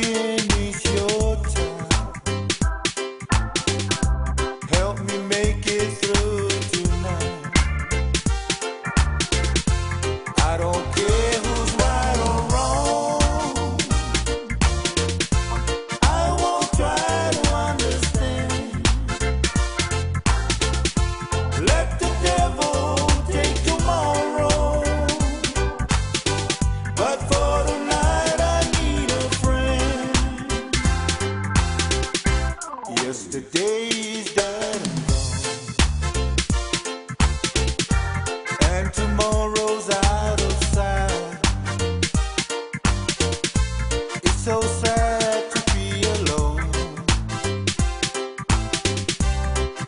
taking is your time. Help me make it through tonight. I don't care who's right or wrong. I won't try to understand. Let the devil take tomorrow. But for tonight I need a friend. Yesterday's dead and gone, and tomorrow's out of sight. It's so sad to be alone.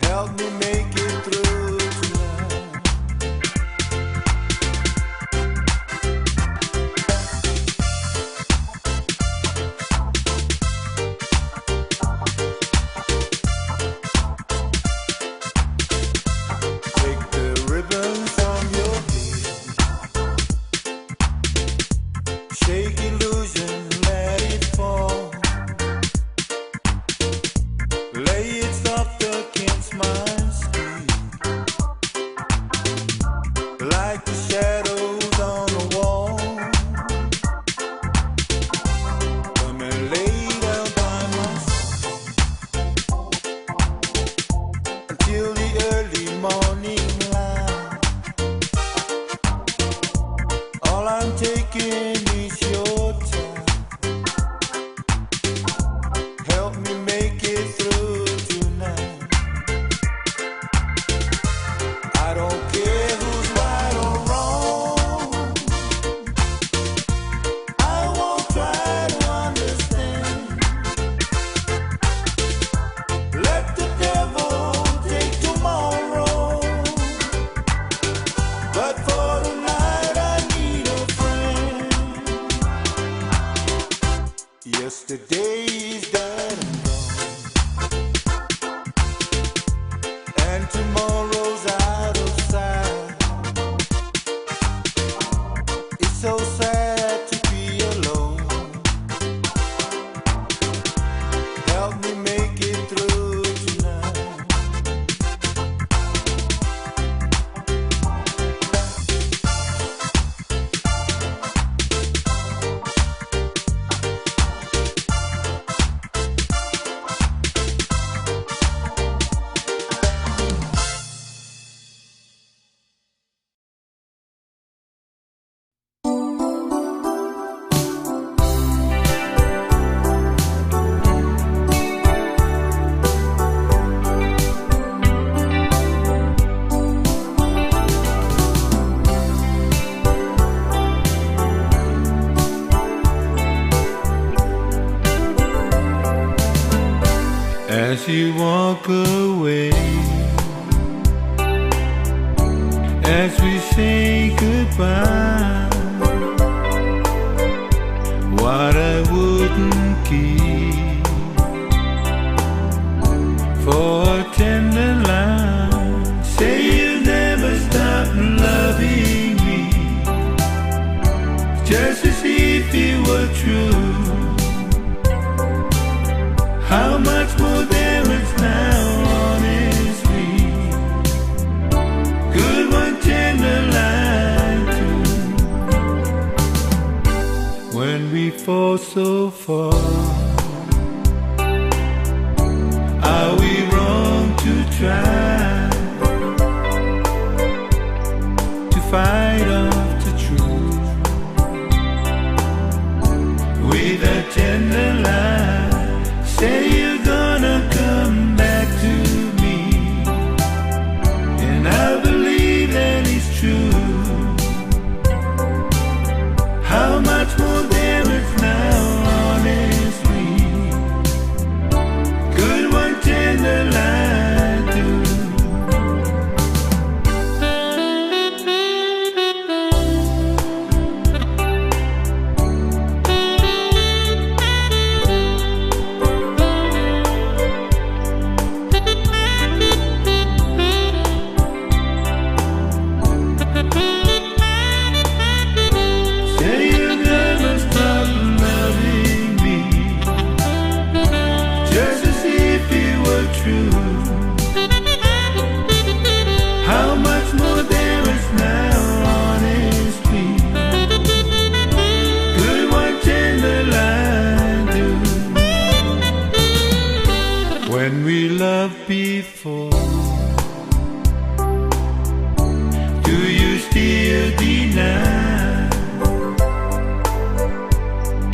Help me make it through tonight. Take the ribbon from your head. Shake illusion, let it fall. Lay it soft against my skin, like the shadows on the wall. Come and lay down by my side until the early morning light. All I'm taking is your time. Help me make it through tonight. I don't care who's right or wrong. I won't try to understand. Let the devil take tomorrow. But for tonight I need a friend. Yesterday's dead and gone, and tomorrow's out of sight. It's so sad to be alone. Help me make it through tonight. As you walk away, as we say goodbye, what I wouldn't give for a tender line. Say you'll never stop loving me, just as if it were true. How much more there is now, honestly. Good one tender line too. When we fall so far, are we wrong to try to fight off the truth with a tender line? Say you're gonna come back to me, and I believe that it's true. How much more there is now, honestly. Good one tender line too.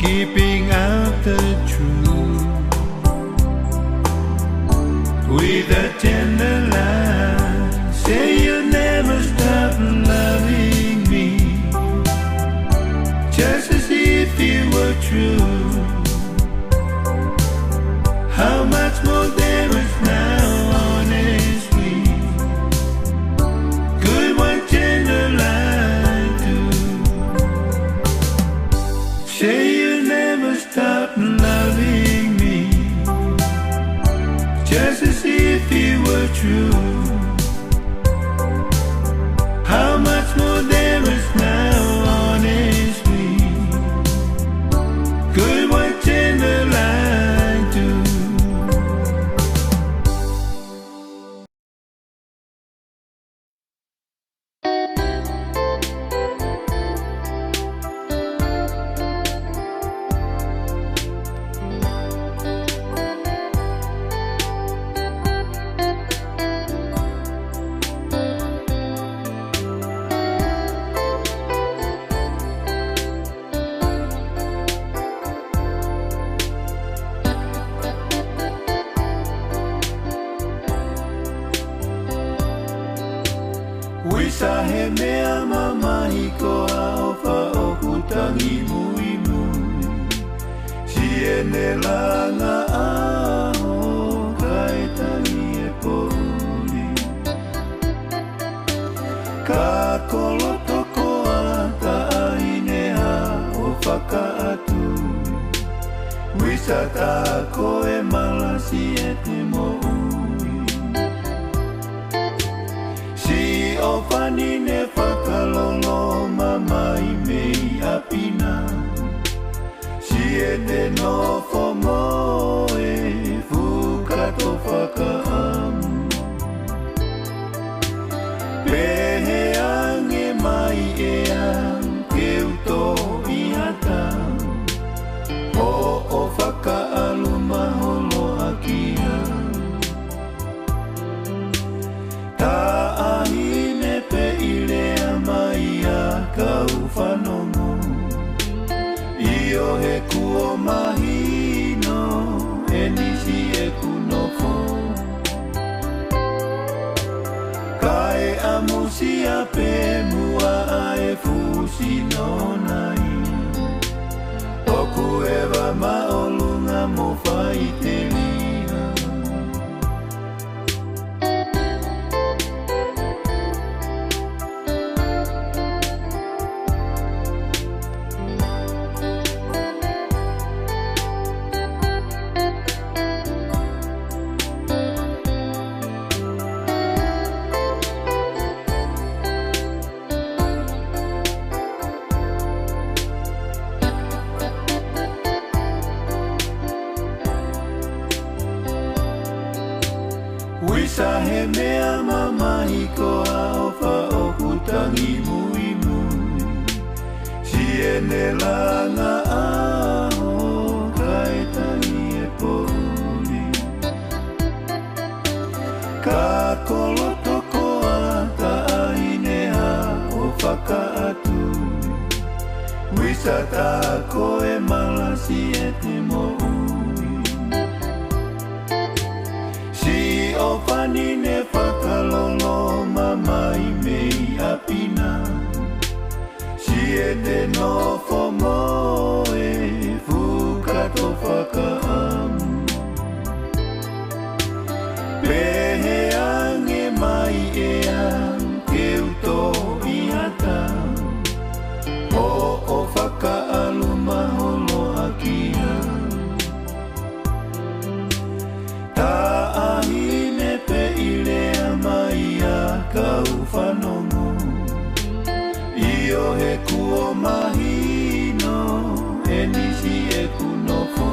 keeping out the truth with a tender line. Say you'll never stop loving me, just as if it were true. How much more damage now, honestly, could one tender line do? Say you'll never stop loving me, just as if it were true. How much more damage now, honestly, could one tender line do? Wisa he mea mamahiko a ofa o kutangi mui mui, si ene langa aho kai tangi e pōuri. Ka kolotoko a ta aineha o whakaatu, wisa ta koe malasi e te mo'ui. O fani ne whakalolo mamai mei apina, si e te nofo moe fukato whakaamu. Pehe ange mai e au ke uto i hata, o whakaalu maholo akia. Kau whanongo Io he kuo mahino E nisi e kunofo Kai amusi a pe mua a e fusi no nai Oku ewa maolunga mo whai te liha Wisa he mea mamahiko a ofa o kutangi mui mui, si ene langa aho kai tangi e pōuri. Ka kolotoko a ta aineha o whakaatu, wisa ta koe malasi e te mo'ui. O fani ne whakalolo mamai mei apina, si e te nofo moe fukato whakaamu. Pehe ange mai e au ke uto i hata, o whakaalu maholo akia. Kau whanongo Io he kuo mahino E nisi e kunofo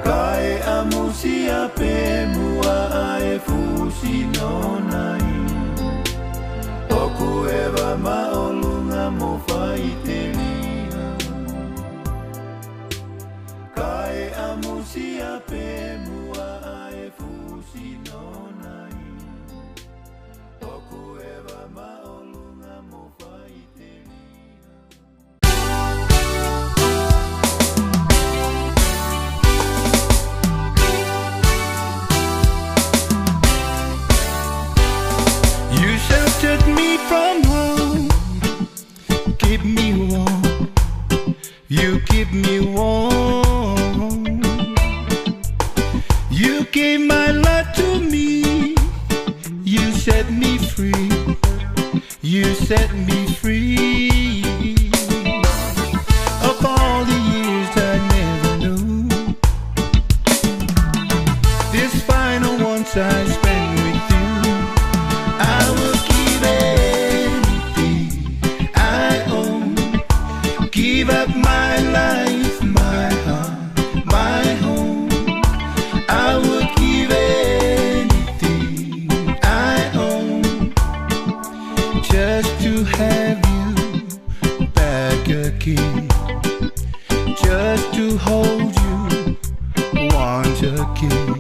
Kai amusi a pe mua a e fusi no nai Oku ewa maolunga mo whai te liha Kai amusi a pe mua a e fusi no nai Oku ewa maolunga mo whai te liha warm. You keep me warm. You gave my life to me. You set me free. You set me free. Of all the years I never knew, this final once I spent with you, I will give anything I own. Give up my life, my heart, my home. I would give anything I own just to have you back again, just to hold you once again.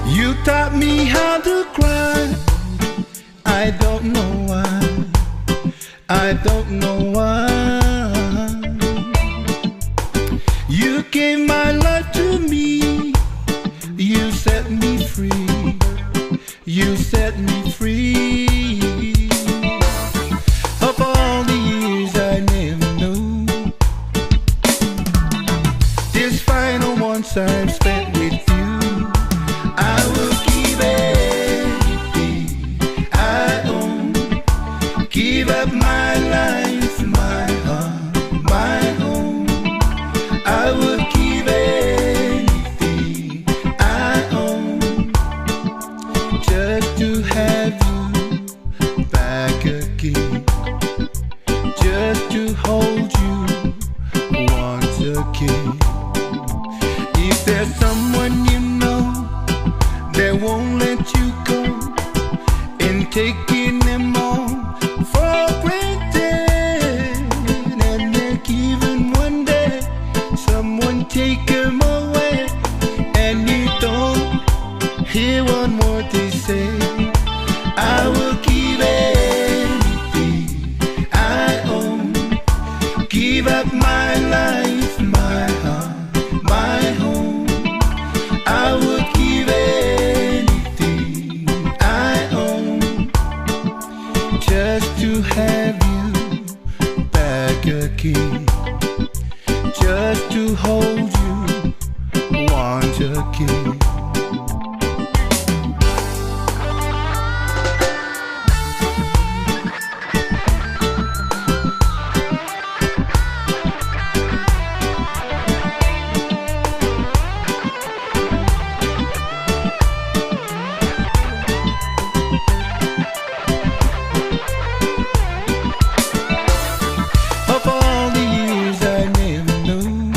You taught me how to cry. I don't know why. I don't know why. You gave my life to me. You set me free. You set me free. Of all the years I never knew, this final once I've spent with you, I will give anything I own. Give up my life, my heart, my home. I would give anything I own just to have you back again, just to hold you once again. If there's someone you know that won't let you go, and taking them on for granted, and they're given one day, someone take them away, and you don't hear one word they say, I will give anything I own. Give up my life, my heart, my home. I would give anything I own just to have you back again, just to hold you once again. Of all the years I never knew,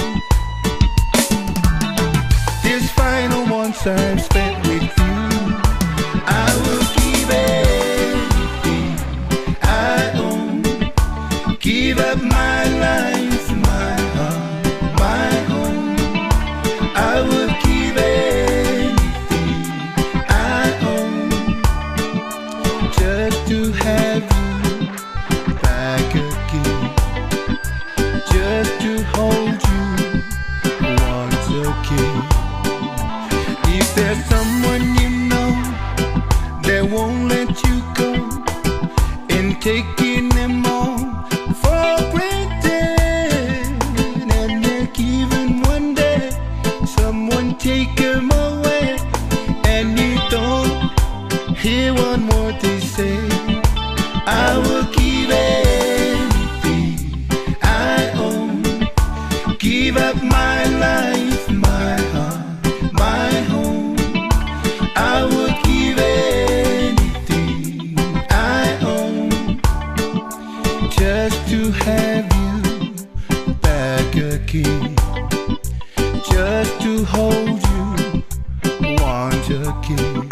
this final once I've spent with you, I will give anything I own. Give up my life, my heart, my home. I will give anything I own just to have you back again, just to hold you once again. If there's someone you know that won't let you go, and taking them on for granted, and they're given one day, someone take them away, and you don't hear one word they say, I will give anything I own. Give up my life, my heart, my home. I would give anything I own just to have you back again, just to hold you once again.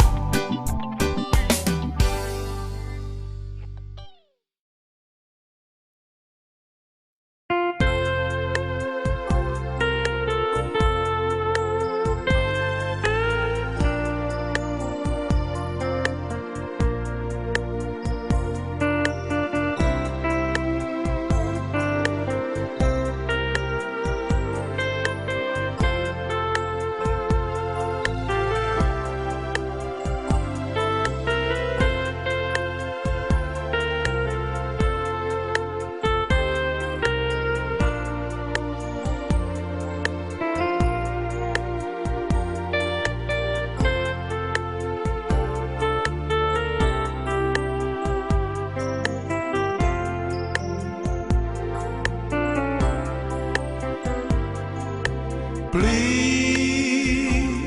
Please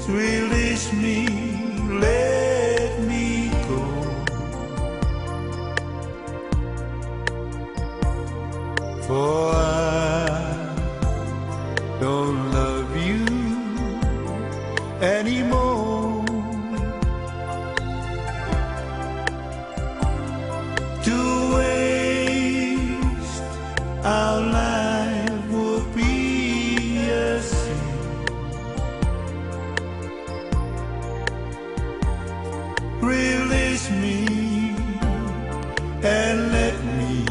release me, let me go. For I don't love you anymore. To waste our life would be a sin. Release me and let me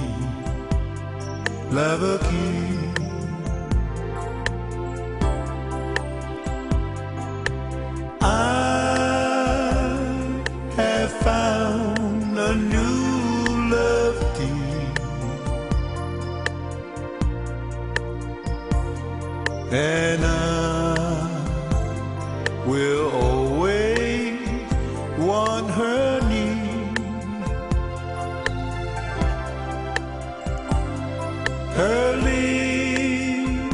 love again. I have found a new love deep, and I will always want her near. Her lips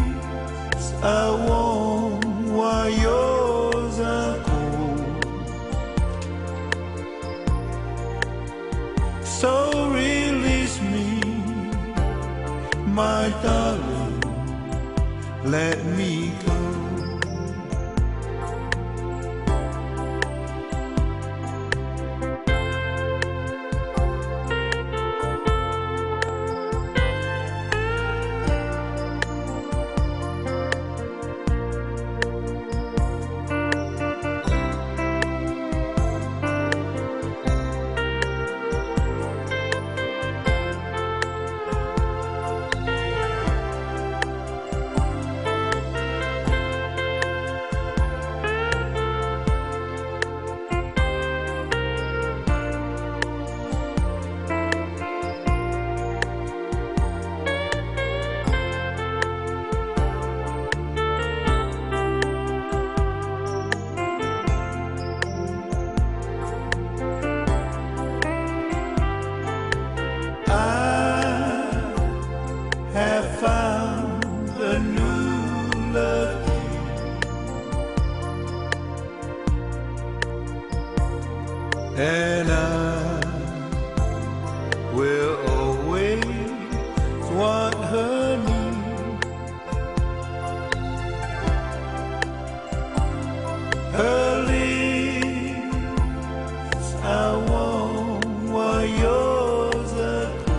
are warm while yours are cold. So release me, my darling, let me go. Have found a new love deep, and I will always want her near. Her lips are warm while yours are cold.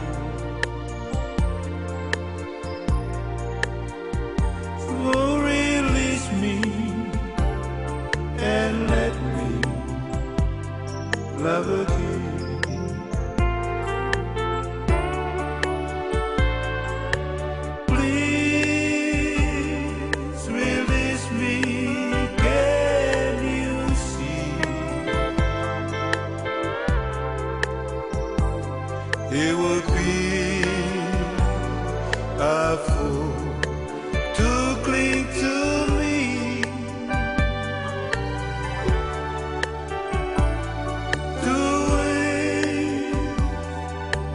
Release me and let me love again. Please release me, can you see? It would be a fool to cling to me, to wait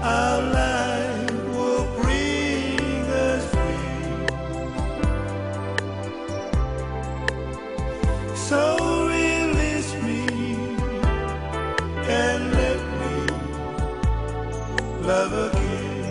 our life will bring us free. So release me and let me love again.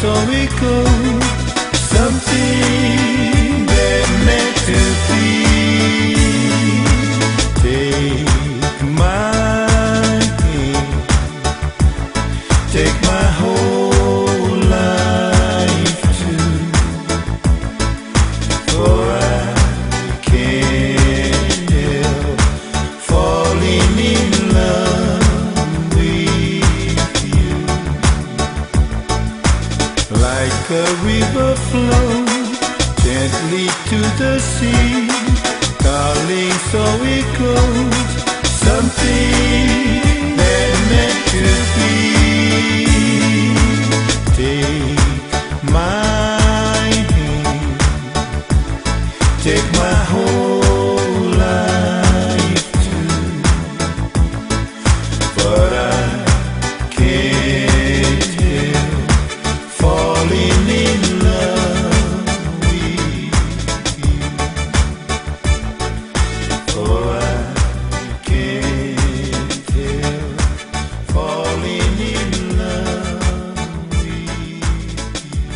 so it goes. Something that meant to be. Take my hand, take my whole life too, for I can't help falling in love with you. Like a river flows gently to the sea, darling, so it goes. Something that meant to be. Take my hand, take my whole life too, but I can't help falling in love with you. For I can't help falling in love with you.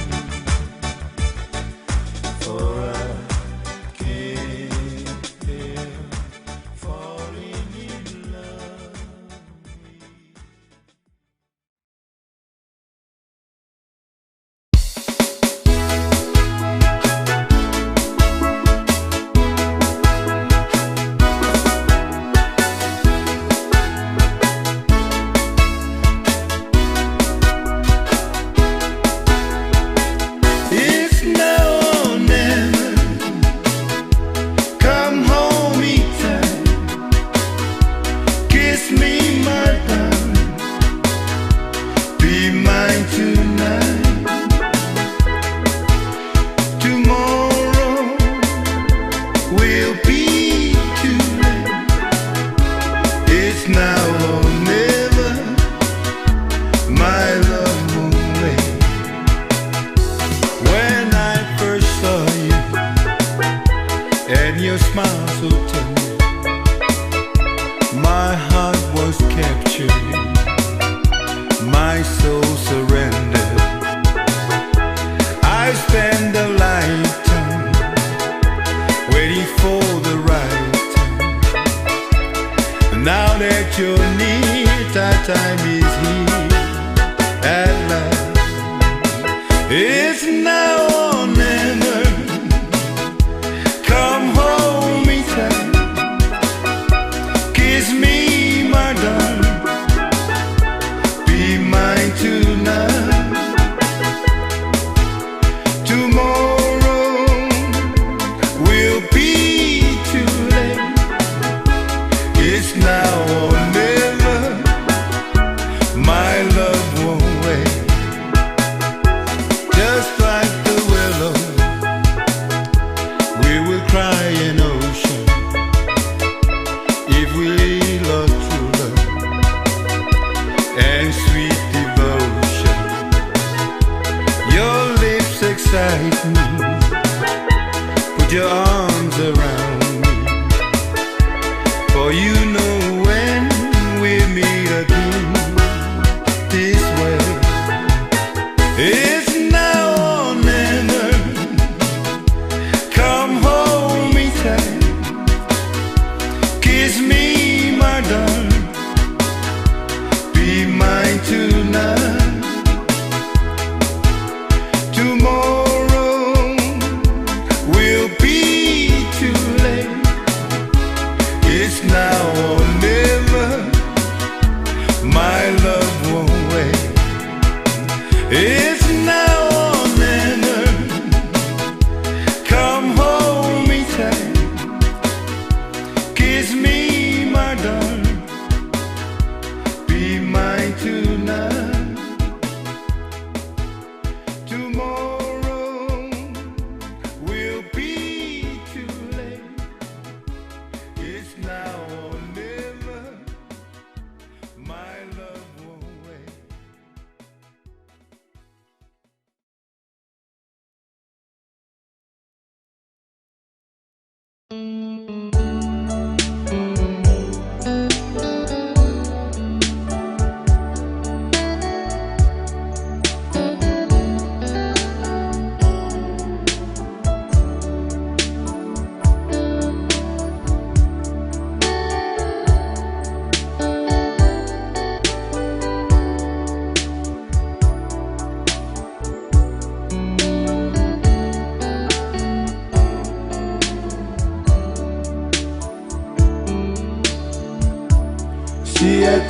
For I can't help falling in love with you. It's now or never. Come home, eat time. Kiss me, my darling. Be mine tonight. Tomorrow will be too late. It's now or never. My love won't wait. When I first saw you and your smile so tender, my heart was captured, my soul surrendered. I spent a lifetime waiting for the right time. Now that you're near, that time is here at last. It's now or never. Come home, me time. Kiss me, my darling. Be mine tonight. Tomorrow will be too late. It's now or never. My love won't wait. Just like the willow, we will cry an ocean if we lost true love and sweet devotion. Your lips excite me. Put your arms around me, for you know when we meet again this way. It's now or never. Come home, me time. Kiss me, my darling. Be mine tonight. Tomorrow will be too late. It's now or never. My love won't wait. It's now or never. Come home, me time. Kiss me, my darling. Be mine tonight. Tomorrow will be too late. It's now or never. My love won't wait.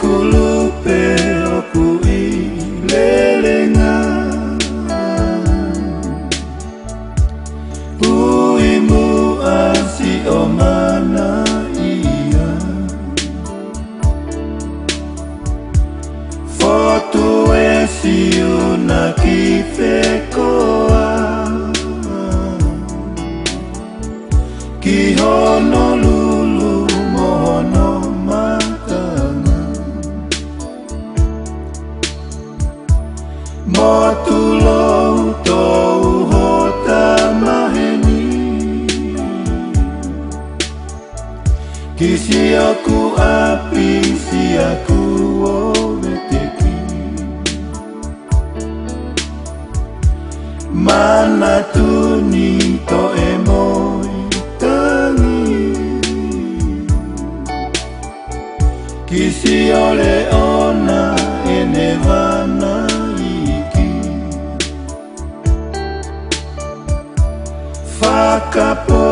kulupe oku I lelenga uimu asi o mana ia foto esi una ki fekoa ki Honolulu mohono makanga motulo tou hota maheni kisi aku api si aku o veteki mana tuni to emoi tangi kisi ole ona ene vana iki whakapo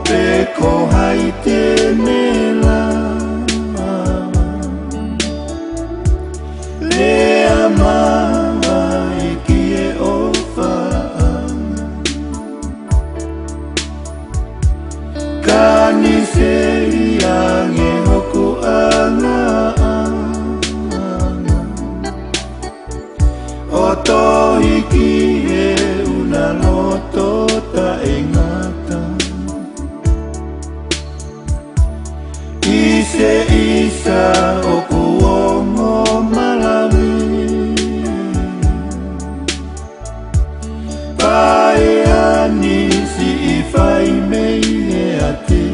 pe ko haite nela lea mawa iki e o whaanga kani se iange hoku anga o tohiki e una loto ta ingata ise isa o kuongo malami pai ani si ifai mei e ate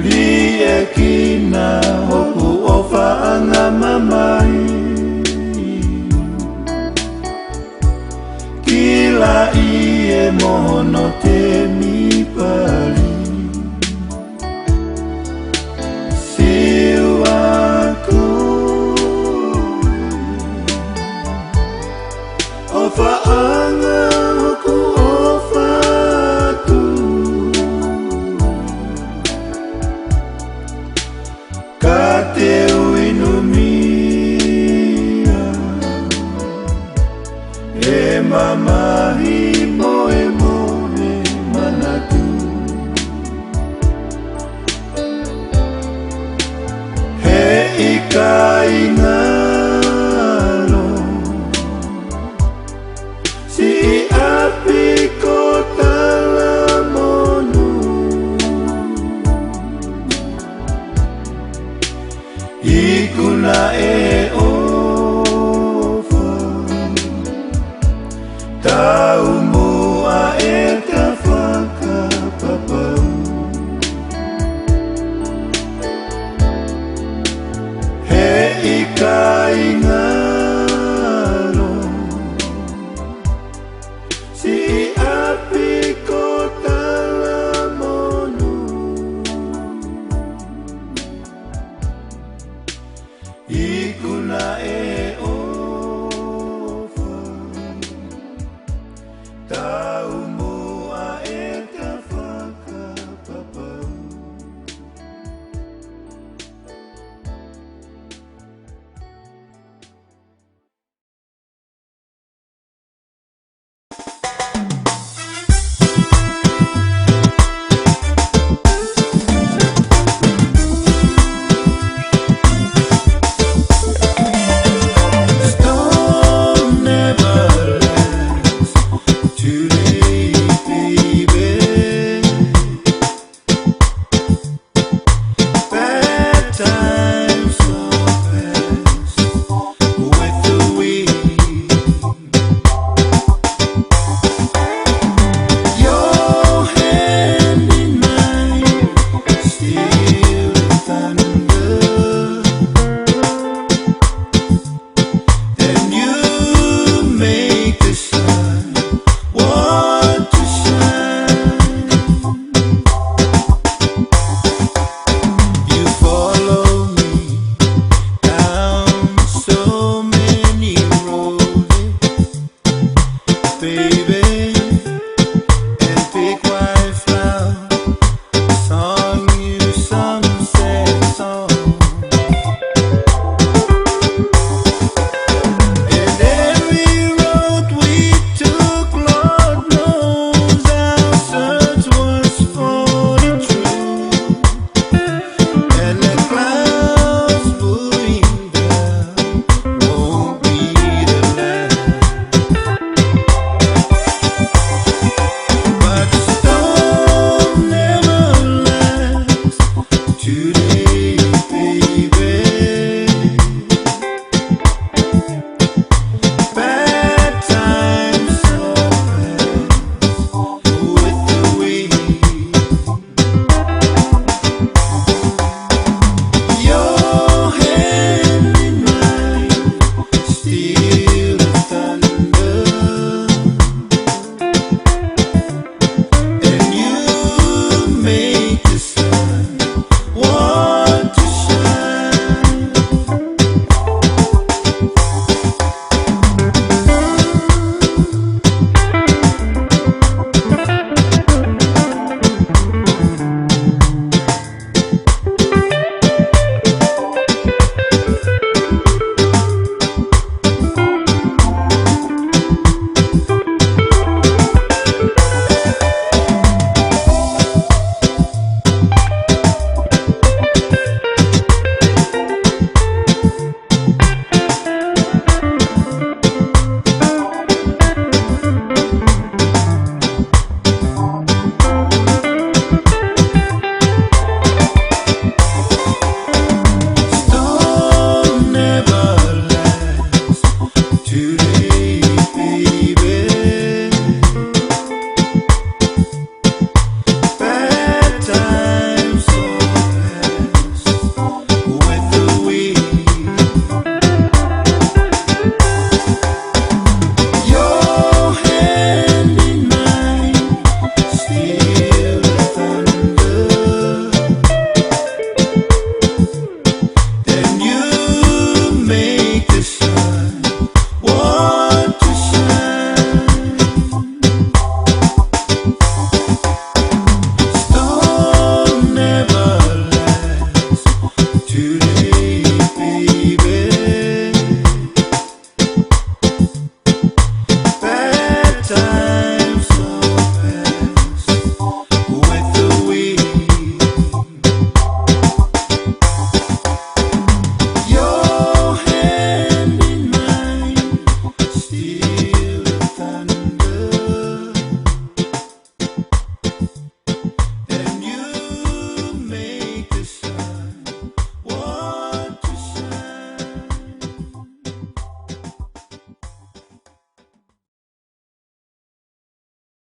li e kina hoku o whaanga mamai kila I e mohono te mi pali siu aku o whaanga hoku o whatu ka te uinumia e mamahi moe moe manatu he ika ingalo si api ko talamonu ikuna e ofa tau mua e ta whakapapau he ika ingalo si api ko talamonu ikuna e ofa tau mua e ta whakapapau Storm never lasts too late, baby. Bad times so fast with the wind. Your hand in mine, still the thunder. And you make the sun want to shine. You follow me down so many roads, baby.